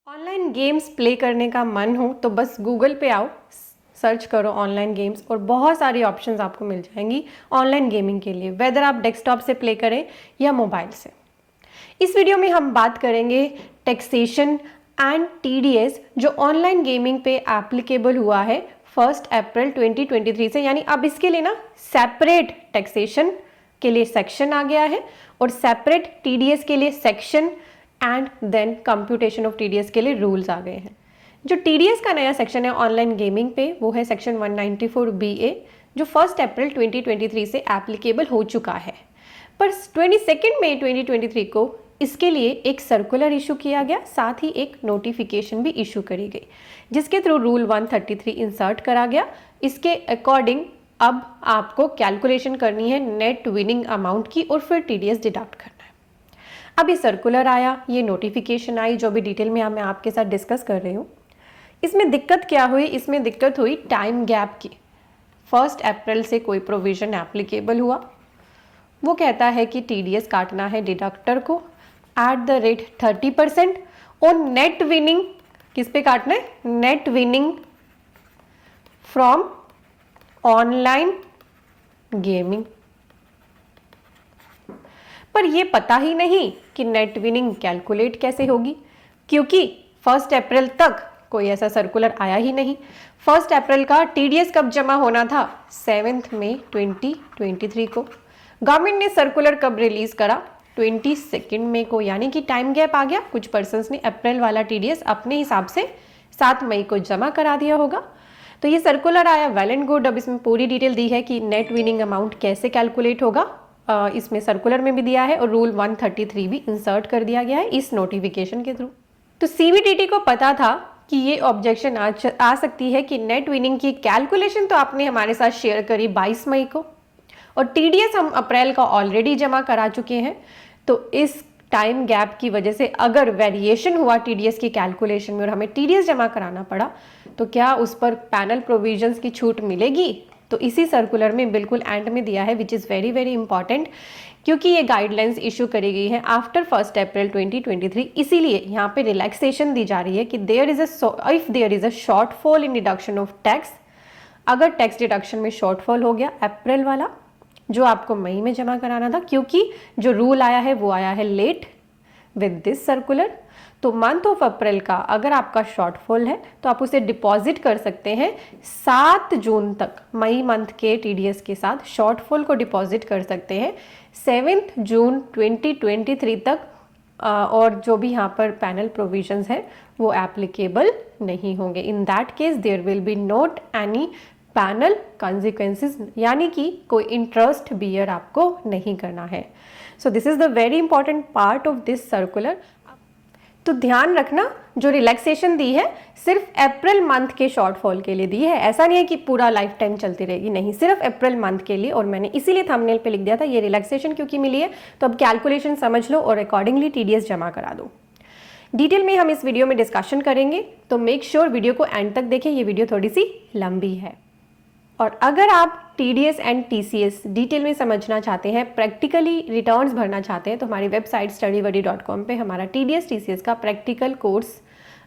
Online games play करने का मन हो तो बस गूगल पे आओ, सर्च करो ऑनलाइन गेम्स और बहुत सारी ऑप्शंस आपको मिल जाएंगी ऑनलाइन गेमिंग के लिए, वेदर आप डेस्कटॉप से प्ले करें या मोबाइल से। इस वीडियो में हम बात करेंगे टैक्सेशन एंड टीडीएस जो ऑनलाइन गेमिंग पे एप्लीकेबल हुआ है 1 अप्रैल 2023 से। यानी अब इसके लिए ना सेपरेट टैक्सेशन के लिए सेक्शन आ गया है और सेपरेट टीडीएस के लिए section and then computation of TDS के लिए रूल्स आ गए हैं। जो टीडीएस का नया सेक्शन है ऑनलाइन गेमिंग पे वो है सेक्शन 194 BA जो 1 अप्रैल 2023 से एप्लीकेबल हो चुका है। पर 22 मई 2023 को इसके लिए एक सर्कुलर इशू किया गया, साथ ही एक नोटिफिकेशन भी इशू करी गई जिसके थ्रू रूल 133 इंसर्ट करा गया। इसके अकॉर्डिंग अब आपको कैलकुलेशन करनी है नेट विनिंग अमाउंट की और फिर टीडीएस डिडक्ट करना है। अब ये सर्कुलर आया, ये नोटिफिकेशन आई, जो भी डिटेल में मैं आपके साथ डिस्कस कर रही हूँ। इसमें दिक्कत क्या हुई? इसमें दिक्कत हुई टाइम गैप की। 1 अप्रैल से कोई प्रोविजन एप्लीकेबल हुआ, वो कहता है कि टीडीएस काटना है डिडक्टर को एट द रेट 30% और नेट विनिंग किस पे काटना है? Net winning from online gaming. पर ये पता ही नहीं कि नेट विनिंग कैलकुलेट कैसे होगी, क्योंकि 1 अप्रैल तक कोई ऐसा सर्कुलर आया ही नहीं। 1 अप्रैल का टीडीएस कब जमा होना था? 7 मई 2023 को। गवर्नमेंट ने सर्कुलर कब रिलीज करा? 22 मई को। यानी कि टाइम गैप आ गया। कुछ पर्सन्स ने अप्रैल वाला टीडीएस अपने हिसाब से 7 मई को जमा करा दिया होगा। तो ये सर्कुलर आया, वेल एंड गुड। अब इसमें पूरी डिटेल दी है कि नेट विनिंग अमाउंट कैसे कैलकुलेट होगा, इसमें सर्कुलर में भी दिया है और रूल 133 भी इंसर्ट कर दिया गया है इस नोटिफिकेशन के थ्रू। तो सीबीडीटी को पता था कि ये ऑब्जेक्शन आ सकती है कि नेट विनिंग की कैलकुलेशन तो आपने हमारे साथ शेयर करी 22 मई को और टीडीएस हम अप्रैल का ऑलरेडी जमा करा चुके हैं। तो इस टाइम गैप की वजह से अगर वेरिएशन हुआ टीडीएस की कैलकुलेशन में और हमें टीडीएस जमा कराना पड़ा तो क्या उस पर पैनल प्रोविजंस की छूट मिलेगी? तो इसी सर्कुलर में बिल्कुल एंड में दिया है, which is very very important, क्योंकि ये गाइडलाइंस इशू करी गई है आफ्टर 1 अप्रैल 2023। इसीलिए यहाँ पे रिलैक्सेशन दी जा रही है कि if there is a shortfall in deduction of tax, अगर टैक्स डिडक्शन में शॉर्टफॉल हो गया अप्रैल वाला जो आपको मई में जमा कराना था, क्योंकि जो रूल आया है वो आया है लेट विद दिस सर्कुलर। तो मंथ ऑफ अप्रैल का अगर आपका शॉर्टफॉल है तो आप उसे डिपॉजिट कर सकते हैं 7 जून तक। मई मंथ के टीडीएस के साथ शॉर्टफॉल को डिपॉजिट कर सकते हैं 7 जून 2023 तक। और जो भी यहाँ पर पैनल प्रोविजंस है वो एप्लीकेबल नहीं होंगे। In that case there will be not any panel consequences, यानी कि कोई इंटरेस्ट बियर आपको नहीं करना है। So this is the very important part of this circular. तो ध्यान रखना, जो रिलैक्सेशन दी है सिर्फ अप्रैल मंथ के शॉर्टफॉल के लिए दी है। ऐसा नहीं है कि पूरा लाइफ टाइम चलती रहेगी, नहीं, सिर्फ अप्रैल मंथ के लिए। और मैंने इसीलिए थंबनेल पे लिख दिया था ये रिलैक्सेशन क्योंकि मिली है। तो अब कैलकुलेशन समझ लो और अकॉर्डिंगली टीडीएस जमा करा दो। डिटेल में हम इस वीडियो में डिस्कशन करेंगे, तो मेक श्योर वीडियो को एंड तक देखें। ये वीडियो थोड़ी सी लंबी है। और अगर आप टीडीएस एंड टीसीएस डिटेल में समझना चाहते हैं, प्रैक्टिकली रिटर्न्स भरना चाहते हैं, तो हमारी वेबसाइट StudyBuddy.com पे हमारा टीडीएस टीसीएस का प्रैक्टिकल कोर्स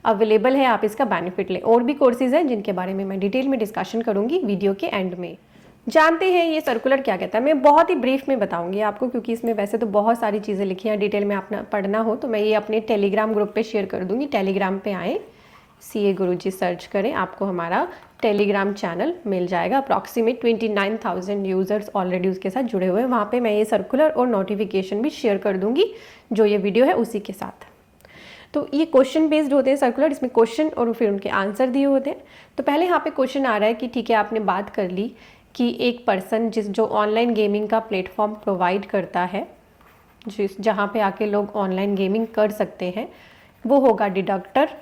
अवेलेबल है। आप इसका बेनिफिट लें। और भी कोर्सेज हैं जिनके बारे में मैं डिटेल में डिस्कशन करूंगी वीडियो के एंड में। जानते हैं ये सर्कुलर क्या कहता है। मैं बहुत ही ब्रीफ में बताऊंगी आपको, क्योंकि इसमें वैसे तो बहुत सारी चीज़ें लिखी हैं। डिटेल में अपना पढ़ना हो तो मैं ये अपने टेलीग्राम ग्रुप पर शेयर कर दूंगी। टेलीग्राम पर आएँ, CA गुरुजी सर्च करें, आपको हमारा टेलीग्राम चैनल मिल जाएगा। अप्रॉक्सीमेट 29,000 यूज़र्स ऑलरेडी उसके साथ जुड़े हुए हैं। वहाँ पे मैं ये सर्कुलर और नोटिफिकेशन भी शेयर कर दूंगी जो ये वीडियो है उसी के साथ। तो ये क्वेश्चन बेस्ड होते हैं सर्कुलर, इसमें क्वेश्चन और फिर उनके आंसर दिए होते हैं। तो पहले यहाँ पे क्वेश्चन आ रहा है कि ठीक है, आपने बात कर ली कि एक पर्सन जो ऑनलाइन गेमिंग का प्लेटफॉर्म प्रोवाइड करता है, जहाँ पे आके लोग ऑनलाइन गेमिंग कर सकते हैं, वो होगा डिडक्टर,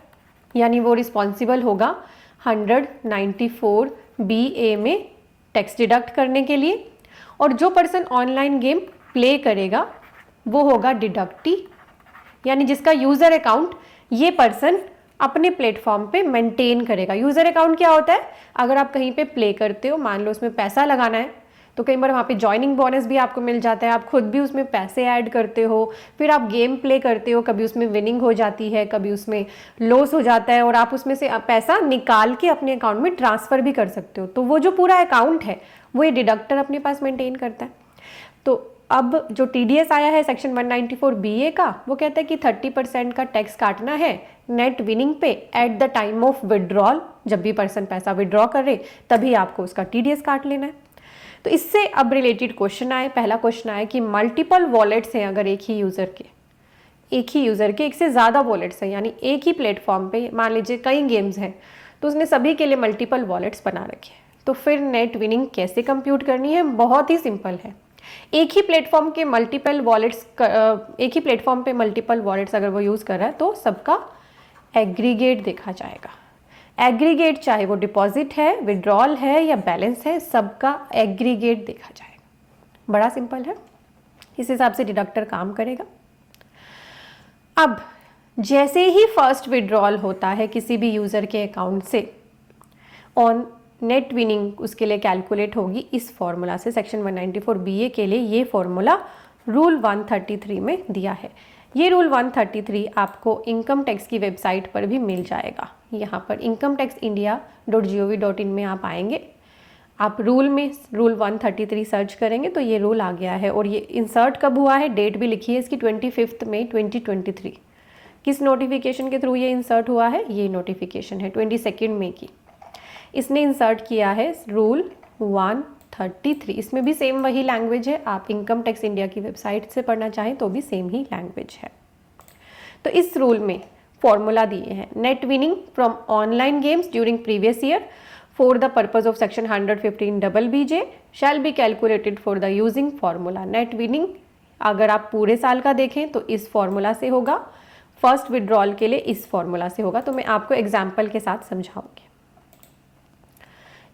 यानी वो रिस्पॉन्सिबल होगा 194 BA में टैक्स डिडक्ट करने के लिए। और जो पर्सन ऑनलाइन गेम प्ले करेगा वो होगा डिडक्टी, यानी जिसका यूज़र अकाउंट ये पर्सन अपने प्लेटफॉर्म पे मेंटेन करेगा। यूज़र अकाउंट क्या होता है? अगर आप कहीं पे प्ले करते हो, मान लो उसमें पैसा लगाना है, तो कई बार वहाँ पे ज्वाइनिंग बोनस भी आपको मिल जाता है, आप खुद भी उसमें पैसे ऐड करते हो, फिर आप गेम प्ले करते हो, कभी उसमें विनिंग हो जाती है, कभी उसमें लॉस हो जाता है, और आप उसमें से पैसा निकाल के अपने अकाउंट में ट्रांसफ़र भी कर सकते हो। तो वो जो पूरा अकाउंट है वो ये डिडक्टर अपने पास मेंटेन करता है। तो अब जो TDS आया है सेक्शन 194 BA का, वो कहता है कि 30% का टैक्स काटना है नेट विनिंग पे at the time of withdrawal. जब भी पर्सन पैसा विड्रॉ करे तभी आपको उसका TDS काट लेना है। तो इससे अब रिलेटेड क्वेश्चन आए। पहला क्वेश्चन आया कि मल्टीपल वॉलेट्स हैं अगर एक ही यूज़र के एक से ज़्यादा वॉलेट्स हैं, यानी एक ही प्लेटफॉर्म पे मान लीजिए कई गेम्स हैं, तो उसने सभी के लिए मल्टीपल वॉलेट्स बना रखे हैं, तो फिर नेट विनिंग कैसे कंप्यूट करनी है? बहुत ही सिंपल है। एक ही प्लेटफॉर्म पे मल्टीपल वॉलेट्स अगर वो यूज़ कर रहा है तो सबका एग्रीगेट देखा जाएगा। एग्रीगेट चाहे वो डिपॉजिट है, विड्रॉल है या बैलेंस है, सबका एग्रीगेट देखा जाएगा। बड़ा सिंपल है, इस हिसाब से डिडक्टर काम करेगा। अब जैसे ही फर्स्ट विड्रॉल होता है किसी भी यूज़र के अकाउंट से, ऑन नेट विनिंग उसके लिए कैलकुलेट होगी इस फॉर्मूला से। सेक्शन 194 BA के लिए ये फॉर्मूला रूल 133 में दिया है। ये रूल 133 आपको इनकम टैक्स की वेबसाइट पर भी मिल जाएगा। यहाँ पर incometaxindia.gov.in में आप आएंगे, आप रूल 133 सर्च करेंगे तो ये रूल आ गया है। और ये इंसर्ट कब हुआ है, डेट भी लिखी है इसकी 25 मई 2023। किस नोटिफिकेशन के थ्रू ये इंसर्ट हुआ है? ये नोटिफिकेशन है 22 मई की, इसने इंसर्ट किया है रूल 133। इसमें भी सेम वही लैंग्वेज है, आप इनकम टैक्स इंडिया की वेबसाइट से पढ़ना चाहें तो भी सेम ही लैंग्वेज है। तो इस रूल में फॉर्मूला दिए हैं, net winning from online games during previous year for the purpose of section 115 BJ shall be calculated for the using formula. Net winning अगर आप पूरे साल का देखें तो इस फॉर्मूला से होगा, फर्स्ट विड्रॉल के लिए इस फॉर्मूला से होगा। तो मैं आपको एग्जाम्पल के साथ समझाऊंगी,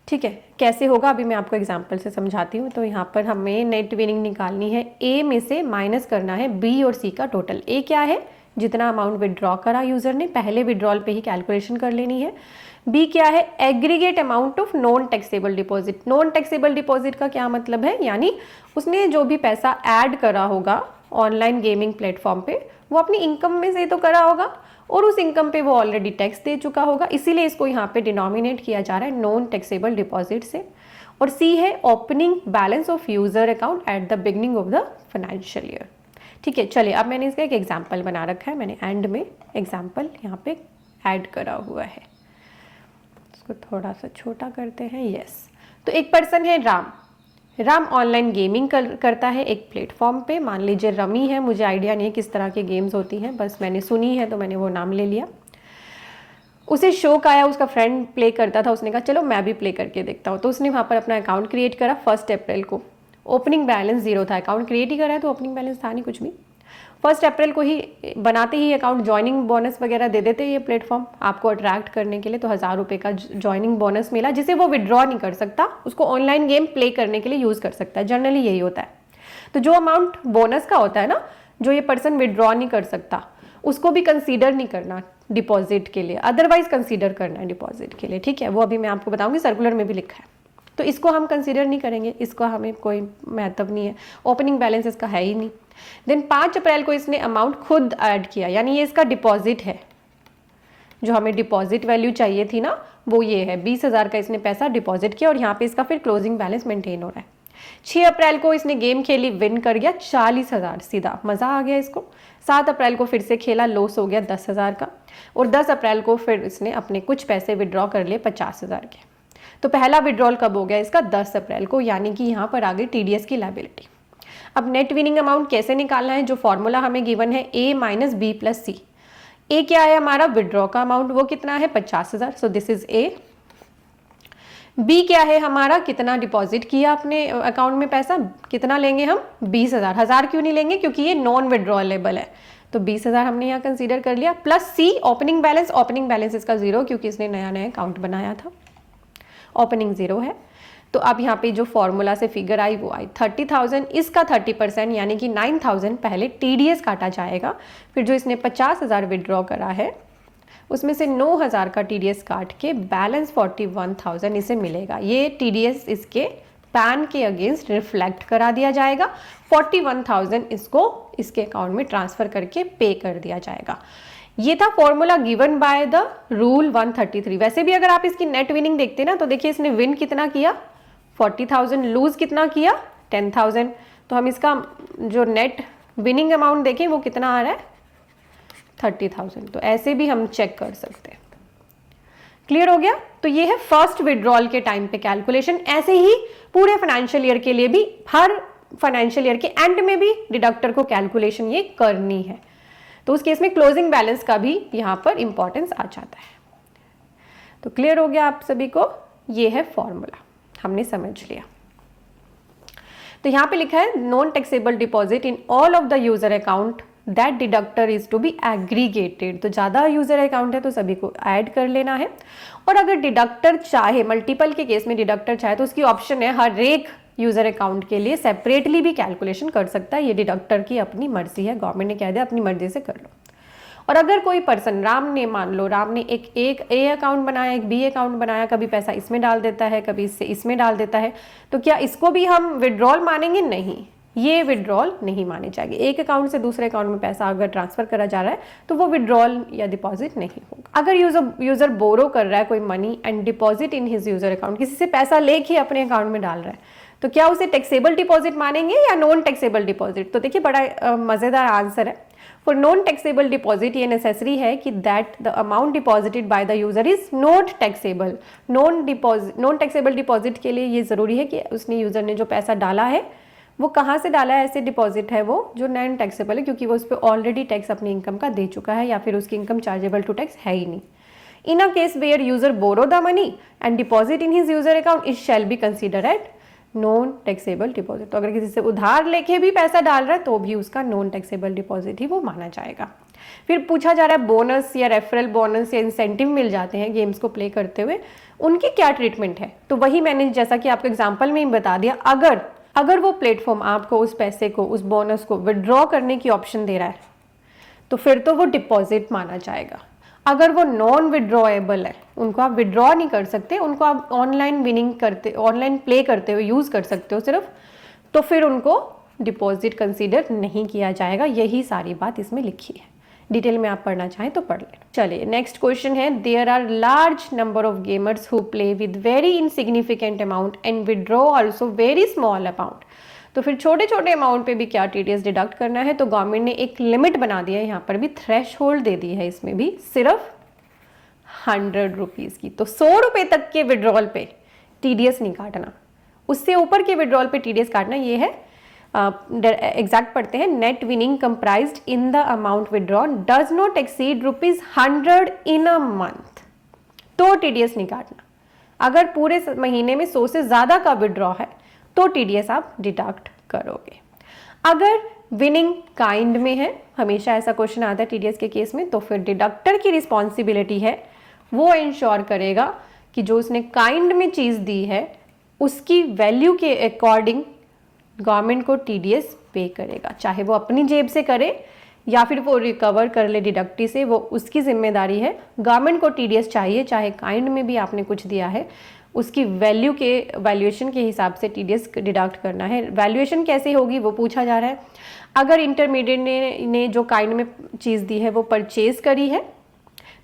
ठीक है, कैसे होगा अभी मैं आपको एग्जाम्पल से समझाती हूँ। तो यहाँ पर हमें नेट विनिंग निकालनी है, ए में से माइनस करना है बी और सी का टोटल। ए क्या है? जितना अमाउंट विड्रॉ करा यूज़र ने, पहले विड्रॉल पे ही कैलकुलेशन कर लेनी है। बी क्या है? Aggregate amount of non taxable deposit. Non taxable deposit का क्या मतलब है? यानी उसने जो भी पैसा ऐड करा होगा ऑनलाइन गेमिंग प्लेटफॉर्म पे, वो अपनी इनकम में से तो करा होगा और उस इनकम पे वो ऑलरेडी टैक्स दे चुका होगा, इसीलिए इसको यहाँ पे डिनोमिनेट किया जा रहा है नॉन टैक्सेबल डिपॉजिट से। और सी है opening balance of user account at the beginning of the financial year. ठीक है, चलिए अब मैंने इसका एक एग्जाम्पल बना रखा है, मैंने एंड में एग्जाम्पल यहाँ पे ऐड करा हुआ है, इसको थोड़ा सा छोटा करते हैं। यस, तो एक पर्सन है राम ऑनलाइन गेमिंग करता है एक प्लेटफॉर्म पे, मान लीजिए रमी है, मुझे आइडिया नहीं है किस तरह की गेम्स होती हैं, बस मैंने सुनी है तो मैंने वो नाम ले लिया। उसे शौक आया, उसका फ्रेंड प्ले करता था, उसने कहा चलो मैं भी प्ले करके देखता हूँ, तो उसने वहाँ पर अपना अकाउंट क्रिएट करा 1 अप्रैल को। ओपनिंग बैलेंस 0 था, अकाउंट क्रिएट ही करा है तो ओपनिंग बैलेंस था नहीं कुछ भी। 1 अप्रैल को ही बनाते ही अकाउंट ज्वाइनिंग बोनस वगैरह दे देते ये प्लेटफॉर्म आपको अट्रैक्ट करने के लिए, तो 1000 रुपये का ज्वाइनिंग बोनस मिला, जिसे वो विड्रॉ नहीं कर सकता, उसको ऑनलाइन गेम प्ले करने के लिए यूज़ कर सकता है, जनरली यही होता है। तो जो अमाउंट बोनस का होता है ना, जो ये पर्सन विड्रॉ नहीं कर सकता, उसको भी कंसीडर नहीं करना डिपॉजिट के लिए, अदरवाइज कंसीडर करना है डिपॉजिट के लिए, ठीक है, वो अभी मैं आपको बताऊंगी, सर्कुलर में भी लिखा है। तो इसको हम कंसीडर नहीं करेंगे, इसको हमें कोई महत्व नहीं है, ओपनिंग बैलेंस इसका है ही नहीं। देन 5 अप्रैल को इसने अमाउंट खुद ऐड किया, यानी ये इसका डिपॉजिट है, जो हमें डिपॉजिट वैल्यू चाहिए थी ना, वो ये है, 20,000 का इसने पैसा डिपॉजिट किया और यहाँ पे इसका फिर क्लोजिंग बैलेंस मेंटेन हो रहा है। 6 अप्रैल को इसने गेम खेली, विन कर गया 40,000, सीधा मज़ा आ गया इसको। 7 अप्रैल को फिर से खेला, लॉस हो गया 10,000 का, और 10 अप्रैल को फिर इसने अपने कुछ पैसे विड्रॉ कर लिए 50,000 के। तो पहला विड्रॉल कब हो गया इसका? 10 अप्रैल को, यानी कि यहाँ पर आ गई TDS की लायबिलिटी। अब नेट विनिंग अमाउंट कैसे निकालना है? जो फॉर्मूला हमें गिवन है A - B + C। ए क्या है हमारा? विड्रॉ का अमाउंट, वो कितना है? 50,000, so this is A। B क्या है हमारा? कितना डिपॉजिट किया अपने अकाउंट में पैसा, कितना लेंगे हम? 20,000। 1000 क्यों नहीं लेंगे? क्योंकि ये नॉन विड्रॉलेबल है, तो 20,000 हमने यहाँ कंसीडर कर लिया। प्लस सी ओपनिंग बैलेंस, ओपनिंग बैलेंस इसका 0 क्योंकि इसने नया नया अकाउंट बनाया था, ओपनिंग 0 है। तो अब यहाँ पे जो फॉर्मूला से फिगर आई वो आई 30,000, इसका 30% यानी कि 9,000 पहले TDS काटा जाएगा, फिर जो इसने 50,000 विड्रॉ करा है उसमें से 9,000 का TDS काट के बैलेंस 41,000 इसे मिलेगा। ये TDS इसके पैन के अगेंस्ट रिफ्लेक्ट करा दिया जाएगा, 41,000 इसको इसके अकाउंट में ट्रांसफर करके पे कर दिया जाएगा। ये था formula given by the rule 133। वैसे भी अगर आप इसकी नेट विनिंग देखते ना तो देखिए इसने विन कितना किया 40,000, लूज कितना किया 10,000। तो हम इसका जो नेट विनिंग अमाउंट देखें वो कितना आ रहा है 30,000। तो ऐसे भी हम चेक कर सकते हैं। क्लियर हो गया? तो ये है फर्स्ट विड्रॉल के टाइम पे कैलकुलेशन। ऐसे ही पूरे फाइनेंशियल ईयर के लिए भी, हर फाइनेंशियल ईयर के एंड में भी डिडक्टर को कैलकुलेशन ये करनी है। तो उस केस में क्लोजिंग बैलेंस का भी यहां पर इंपॉर्टेंस आ जाता है। तो क्लियर हो गया आप सभी को? ये है फॉर्मूला, हमने समझ लिया। तो यहां पे लिखा है non taxable deposit in all of the user account that deductor is to be aggregated. तो ज़्यादा यूजर अकाउंट है तो सभी को ऐड कर लेना है। और अगर डिडक्टर चाहे, मल्टीपल के केस में डिडक्टर चाहे तो उसकी ऑप्शन है हर एक यूजर अकाउंट के लिए सेपरेटली भी कैलकुलेशन कर सकता है। ये डिडक्टर की अपनी मर्जी है, गवर्नमेंट ने कह दिया अपनी मर्जी से कर लो। और अगर कोई पर्सन, राम ने मान लो राम ने एक ए अकाउंट बनाया, एक बी अकाउंट बनाया, कभी पैसा इसमें डाल देता है, कभी इससे इसमें डाल देता है, तो क्या इसको भी हम विड्रॉल मानेंगे? नहीं, ये विड्रॉल नहीं माने जाएंगे। एक अकाउंट से दूसरे अकाउंट में पैसा अगर ट्रांसफर करा जा रहा है तो वो विड्रॉल या डिपॉजिट नहीं होगा। अगर यूजर बोरो कर रहा है कोई money and deposit in his user account, किसी से पैसा लेके अपने अकाउंट में डाल रहा है, तो क्या उसे टैक्सेबल डिपॉजिट मानेंगे या नॉन टैक्सेबल डिपॉजिट? तो देखिए बड़ा मजेदार आंसर है। फॉर नॉन टैक्सेबल डिपॉजिट ये नेसेसरी है कि that the amount deposited by the user is not taxable. Non taxable deposit के लिए ये जरूरी है कि उसने यूजर ने जो पैसा डाला है वो कहाँ से डाला है, ऐसे डिपॉजिट है वो जो नॉन टैक्सेबल है, क्योंकि वो उस पर ऑलरेडी टैक्स अपनी इनकम का दे चुका है या फिर उसकी इनकम चार्जेबल टू टैक्स है ही नहीं। In a case where user borrow the money and deposit in his user account it shall be consider at non taxable deposit. तो अगर किसी से उधार लेके भी पैसा डाल रहा है तो भी उसका नॉन टैक्सेबल डिपॉजिट ही वो माना जाएगा। फिर पूछा जा रहा है बोनस या रेफरल बोनस या इंसेंटिव मिल जाते हैं गेम्स को प्ले करते हुए, उनकी क्या ट्रीटमेंट है? तो वही मैंने जैसा कि आपको एग्जाम्पल में ही बता दिया, अगर वो प्लेटफॉर्म आपको उस पैसे को, उस बोनस को विड्रॉ करने की ऑप्शन दे रहा है तो फिर तो वो डिपॉजिट माना जाएगा। अगर वो नॉन विड्रॉएबल है, उनको आप विड्रॉ नहीं कर सकते, उनको आप ऑनलाइन विनिंग करते, ऑनलाइन प्ले करते हुए यूज कर सकते हो सिर्फ, तो फिर उनको डिपॉजिट कंसीडर नहीं किया जाएगा। यही सारी बात इसमें लिखी है। डिटेल में आप पढ़ना चाहें तो पढ़ लें। चलिए नेक्स्ट क्वेश्चन है, there are large number of gamers who play with very insignificant amount and withdraw also very small amount. तो फिर छोटे छोटे अमाउंट पे भी क्या टीडीएस डिडक्ट करना है? तो गवर्नमेंट ने एक लिमिट बना दिया है, यहाँ पर भी थ्रेश होल्ड दे दी है, इसमें भी सिर्फ 100 रुपीज़ की। तो 100 रुपये तक के विड्रॉल पे टीडीएस नहीं काटना, उससे ऊपर के विड्रॉल पे टीडीएस काटना। ये है एग्जैक्ट पढ़ते हैं, net winning comprised in the amount withdrawn does not exceed ₹100 in a month, तो टीडीएस नहीं काटना। अगर पूरे महीने में 100 से ज्यादा का विड्रॉ है तो टीडीएस आप डिडक्ट करोगे। अगर विनिंग काइंड में है, हमेशा ऐसा क्वेश्चन आता है टीडीएस के केस में, तो फिर डिडक्टर की रिस्पॉन्सिबिलिटी है, वो इंश्योर करेगा कि जो उसने काइंड में चीज दी है उसकी वैल्यू के अकॉर्डिंग गवर्नमेंट को टीडीएस पे करेगा, चाहे वो अपनी जेब से करे या फिर वो रिकवर कर ले डिडक्टी से, वो उसकी जिम्मेदारी है। गवर्नमेंट को टीडीएस चाहिए, चाहे काइंड में भी आपने कुछ दिया है, उसकी वैल्यू के वैल्यूएशन के हिसाब से टीडीएस डिडक्ट करना है। वैल्यूएशन कैसे होगी वो पूछा जा रहा है। अगर इंटरमीडिएट ने जो काइंड में चीज़ दी है वो परचेज करी है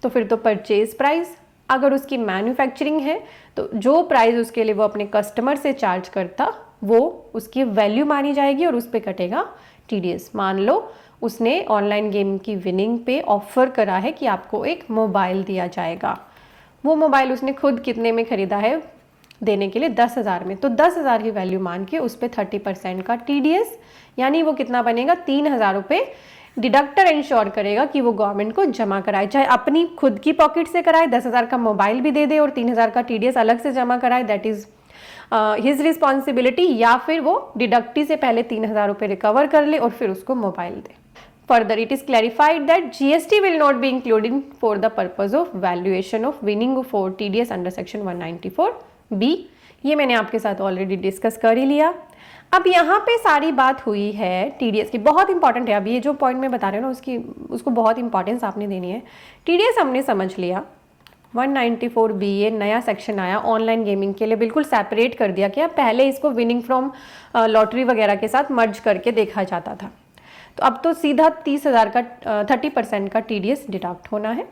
तो फिर तो परचेज प्राइस। अगर उसकी मैन्युफैक्चरिंग है तो जो प्राइस उसके लिए वो अपने कस्टमर से चार्ज करता वो उसकी वैल्यू मानी जाएगी और उस पर कटेगा टीडीएस। मान लो उसने ऑनलाइन गेम की विनिंग पे ऑफर करा है कि आपको एक मोबाइल दिया जाएगा, वो मोबाइल उसने खुद कितने में खरीदा है देने के लिए 10,000 में, तो 10,000 की वैल्यू मान के उस पर 30% का टीडीएस, यानी वो कितना बनेगा 3,000 रुपये डिडक्टर इंश्योर करेगा कि वो गवर्नमेंट को जमा कराए, चाहे अपनी खुद की पॉकेट से कराए, 10,000 का मोबाइल भी दे दे और 3,000 का टीडीएस अलग से जमा कराए, दैट इज हिज रिस्पॉन्सिबिलिटी, या फिर वो डिडक्टी से पहले 3,000 रुपये रिकवर कर ले और फिर उसको mobile they. Further, it is clarified that GST will not be included for the purpose of valuation of winning for TDS under section 194B। ये मैंने आपके साथ ऑलरेडी डिस्कस कर ही लिया। अब यहाँ पे सारी बात हुई है टीडीएस की, बहुत इंपॉर्टेंट है। अब ये जो पॉइंट मैं बता रहे हो ना उसको बहुत इंपॉर्टेंस आपने देनी है। टीडीएस हमने समझ लिया, 194 BA नया सेक्शन आया ऑनलाइन गेमिंग के लिए, बिल्कुल सेपरेट कर दिया गया। पहले इसको विनिंग फ्रॉम लॉटरी वगैरह के साथ मर्ज करके देखा जाता था। तो अब तो सीधा 30,000 का 30% का TDS डिडक्ट होना है।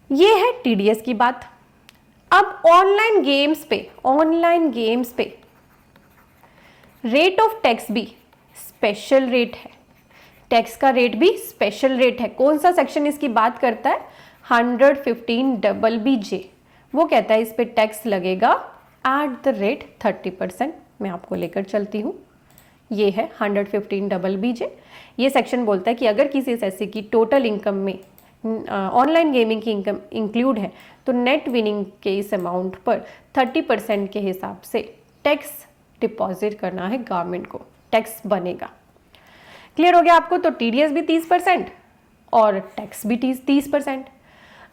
ये है TDS की बात। अब ऑनलाइन गेम्स पे रेट ऑफ टैक्स भी स्पेशल रेट है, टैक्स का रेट भी स्पेशल रेट है। कौन सा सेक्शन इसकी बात करता है? 115BBJ। वो कहता है इस पे टैक्स लगेगा एट द रेट 30%। मैं आपको लेकर चलती हूँ, ये है 115BBJ। ये सेक्शन बोलता है कि अगर किसी ऐसे की टोटल इनकम में ऑनलाइन गेमिंग की इनकम इंक्लूड है तो नेट विनिंग के इस अमाउंट पर 30% के हिसाब से टैक्स डिपॉजिट करना है गवर्नमेंट को, टैक्स बनेगा। क्लियर हो गया आपको? तो TDS भी 30% और टैक्स भी 30%।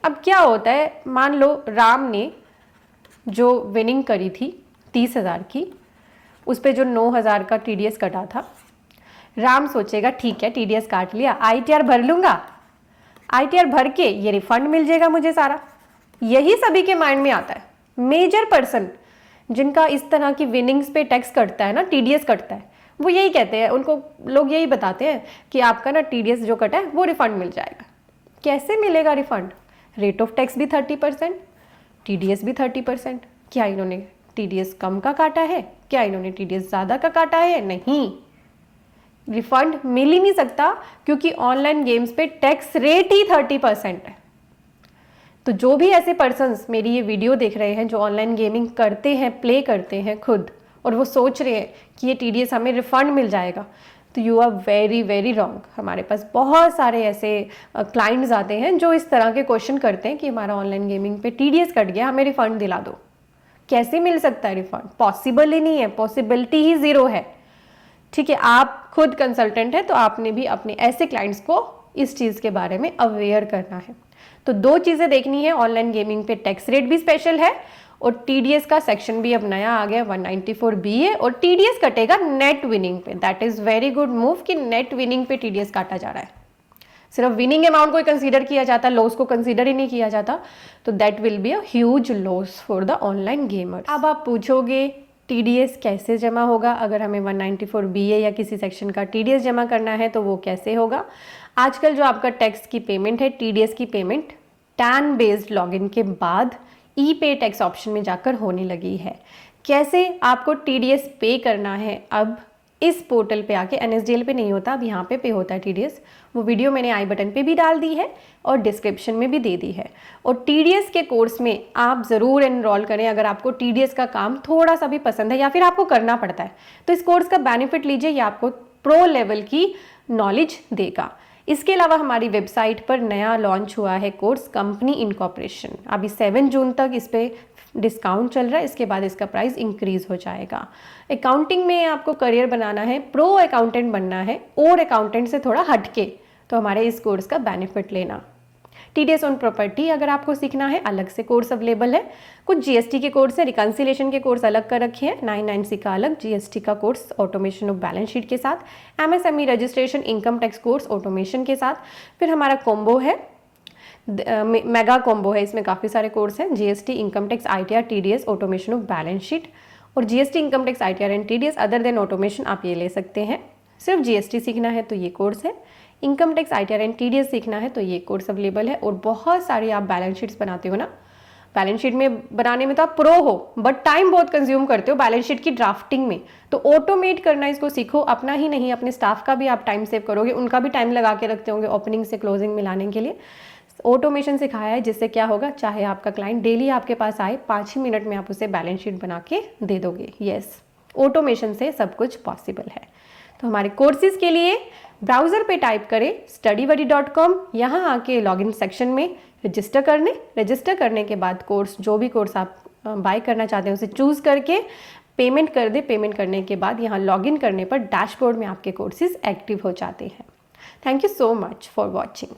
अब क्या होता है, मान लो राम ने जो विनिंग करी थी 30,000 की, उस पे जो 9,000 का TDS कटा था, राम सोचेगा ठीक है TDS काट लिया, ITR भर लूंगा, ITR भर के ये रिफंड मिल जाएगा मुझे सारा। यही सभी के माइंड में आता है। मेजर पर्सन जिनका इस तरह की विनिंग्स पे टैक्स कटता है ना, TDS कटता है, वो यही कहते हैं, उनको लोग यही बताते हैं कि आपका ना TDS जो कटा है वो रिफंड मिल जाएगा। कैसे मिलेगा रिफंड? रेट ऑफ टैक्स भी 30%, TDS भी 30%। क्या इन्होंने TDS कम का काटा है? क्या इन्होंने TDS ज़्यादा का काटा है? नहीं, रिफंड मिल ही नहीं सकता, क्योंकि ऑनलाइन गेम्स पे टैक्स रेट ही 30% है। तो जो भी ऐसे पर्सन्स मेरी ये वीडियो देख रहे हैं जो ऑनलाइन गेमिंग करते हैं, प्ले करते हैं खुद, और वो सोच रहे हैं कि ये TDS हमें रिफंड मिल जाएगा, तो you are very very wrong. हमारे पास बहुत सारे ऐसे क्लाइंट्स आते हैं जो इस तरह के क्वेश्चन करते हैं कि हमारा ऑनलाइन गेमिंग पे TDS कट गया, हमें रिफंड दिला दो। कैसे मिल सकता है रिफंड? पॉसिबल ही नहीं है, पॉसिबिलिटी ही ज़ीरो है। ठीक है, आप खुद कंसल्टेंट हैं तो आपने भी अपने ऐसे क्लाइंट्स को इस चीज़ के बारे में अवेयर करना है। तो दो चीज़ें देखनी है, ऑनलाइन गेमिंग पे टैक्स रेट भी स्पेशल है और TDS का सेक्शन भी अब नया आ गया 194BA, और TDS कटेगा नेट विनिंग पे। That is very good move कि नेट विनिंग पे TDS काटा जा रहा है। सिर्फ विनिंग अमाउंट को कंसीडर किया जाता, लॉस को कंसीडर ही नहीं किया जाता, तो that will be a huge loss for the online gamer. अब आप पूछोगे TDS कैसे जमा होगा? अगर हमें 194BA या किसी सेक्शन का TDS जमा करना है तो वो कैसे होगा? आजकल जो आपका टैक्स की पेमेंट है, TDS की पेमेंट टैन बेस्ड लॉगिन के बाद ई-पे टैक्स ऑप्शन में जाकर होने लगी है। कैसे आपको TDS पे करना है? अब इस पोर्टल पे आके, NSDL पे नहीं होता, अब यहाँ पे होता है TDS। वो वीडियो मैंने आई बटन पे भी डाल दी है और डिस्क्रिप्शन में भी दे दी है। और TDS के कोर्स में आप ज़रूर एनरोल करें अगर आपको TDS का काम थोड़ा सा भी पसंद है या फिर आपको करना पड़ता है, तो इस कोर्स का बेनिफिट लीजिए, ये आपको प्रो लेवल की नॉलेज देगा। इसके अलावा हमारी वेबसाइट पर नया लॉन्च हुआ है कोर्स कंपनी इनकॉर्पोरेशन। अभी 7 जून तक इस पर डिस्काउंट चल रहा है, इसके बाद इसका प्राइस इंक्रीज हो जाएगा। अकाउंटिंग में आपको करियर बनाना है, प्रो अकाउंटेंट बनना है और अकाउंटेंट से थोड़ा हटके, तो हमारे इस कोर्स का बेनिफिट लेना। TDS ऑन प्रॉपर्टी अगर आपको सीखना है, अलग से कोर्स अवेलेबल है। कुछ GST के कोर्स है, रिकन्सिलेशन के कोर्स अलग कर रखे हैं, 990 का अलग, GST का course automation of balance sheet के साथ, MSME registration, income tax course automation के साथ। फिर हमारा कॉम्बो है, मेगा कॉम्बो है, इसमें काफ़ी सारे कोर्स हैं, GST, income tax, ITR, TDS, automation of balance sheet. और GST, income tax, ITR and TDS other than automation आप ये ले सकते हैं। सिर्फ GST सीखना है तो ये कोर्स है, income tax, ITR and TDS सीखना है तो ये कोर्स अवेलेबल है। और बहुत सारी आप बैलेंस शीट्स बनाते हो ना, बैलेंस शीट में बनाने में तो आप प्रो हो, बट टाइम बहुत कंज्यूम करते हो बैलेंस शीट की ड्राफ्टिंग में, तो ऑटोमेट करना इसको सीखो। अपना ही नहीं, अपने स्टाफ का भी आप टाइम सेव करोगे, उनका भी टाइम लगा के रखते होंगे ओपनिंग से क्लोजिंग मिलाने के लिए। ऑटोमेशन सिखाया है, जिससे क्या होगा, चाहे आपका क्लाइंट डेली आपके पास आए, 5 ही मिनट में आप उसे बैलेंस शीट बना के दे दोगे। यस, ऑटोमेशन से सब कुछ पॉसिबल है। तो हमारे कोर्सेज के लिए ब्राउज़र पे टाइप करें studybuddy.com, यहाँ आके लॉगिन सेक्शन में रजिस्टर करने के बाद कोर्स, जो भी कोर्स आप बाय करना चाहते हैं उसे चूज़ करके पेमेंट कर दे। पेमेंट करने के बाद यहाँ लॉगिन करने पर डैशबोर्ड में आपके कोर्सेज एक्टिव हो जाते हैं। Thank you so much for watching.